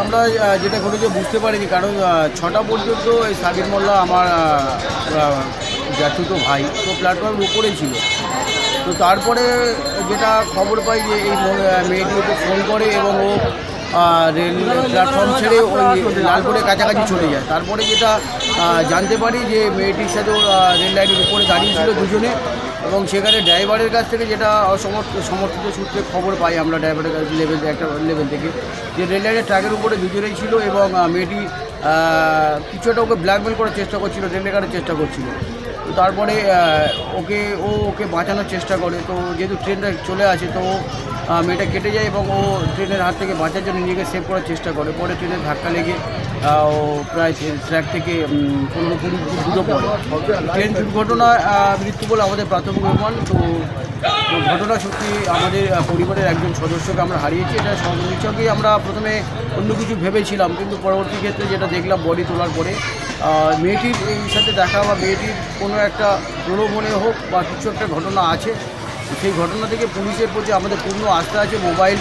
আমরা যেটা ঘটেছে বুঝতে পারিনি, কারণ 6টা পর্যন্ত এই সাবির মোল্লা আমার জ্যাঠুতো ভাই তো প্ল্যাটফর্মের উপরেই ছিল। তো তারপরে যেটা খবর পাই যে এই মেয়েটি ওকে ফোন করে এবং ও রেল প্ল্যাটফর্ম ছেড়ে ওই লালপুরের কাছাকাছি চলে যায়। তারপরে যেটা জানতে পারি যে মেয়েটির সাথে রেল লাইনের উপরে দাঁড়িয়েছিল দুজনে, এবং সেখানে ড্রাইভারের কাছ থেকে যেটা সমর্থিত সূত্রে খবর পাই আমরা ড্রাইভারের কাছ একটা লেভেল থেকে, যে রেল লাইনের ট্র্যাকের উপরে দুজনেই ছিল এবং মেয়েটি কিছুটা ওকে ব্ল্যাকমেল করার চেষ্টা করছিল, রেলে কাটার চেষ্টা করছিল। তো তারপরে ওকে বাঁচানোর চেষ্টা করে। তো যেহেতু ট্রেনটা চলে আসে তো মেয়েটা কেটে যায় এবং ও ট্রেনের হাত থেকে বাঁচার জন্য নিজেকে সেভ করার চেষ্টা করে। পরে ট্রেনের ধাক্কা লেগে ও প্রায় ট্র্যাক থেকে 15-20 ফুট দূরে পড়ে। ট্রেন দুর্ঘটনায় মৃত্যু বলে আমাদের প্রাথমিক অনুমান। তো ঘটনা সত্যি আমাদের পরিবারের একজন সদস্যকে আমরা হারিয়েছি। এটা নিশ্চয়ই আমরা প্রথমে অন্য কিছু ভেবেছিলাম, কিন্তু পরবর্তী ক্ষেত্রে যেটা দেখলাম বডি তোলার পরে মেয়েটির এই সাথে দেখা বা মেয়েটির কোনো একটা প্রলোভনে হোক বা কিছু একটা ঘটনা আছে। সেই ঘটনা থেকে পুলিশের প্রতি আমাদের পূর্ণ আস্থা আছে। মোবাইল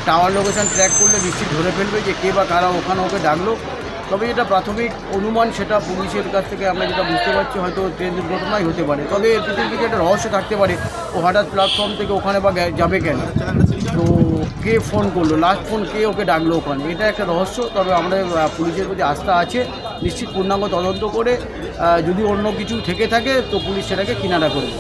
টাওয়ার লোকেশন ট্র্যাক করলে নিশ্চিত ধরে ফেলবে যে কে বা কারা ওখানে ওকে ডাকলো। তবে যেটা প্রাথমিক অনুমান সেটা পুলিশের কাছ থেকে আমরা যেটা বুঝতে পারছি হয়তো ট্রেন দুর্ঘটনাই হতে পারে। তবে এর পিছনে কিছু একটা রহস্য থাকতে পারে। ও হঠাৎ প্ল্যাটফর্ম থেকে ওখানে বা যাবে কেন, তো কে ফোন করলো, লাস্ট ফোন কে ওকে ডাকলো ওখানে, এটা একটা রহস্য। তবে আমাদের পুলিশের প্রতি আস্থা আছে, নিশ্চিত পূর্ণাঙ্গ তদন্ত করে যদি অন্য কিছু থেকে থাকে তো পুলিশ সেটাকে কিনারা করবে।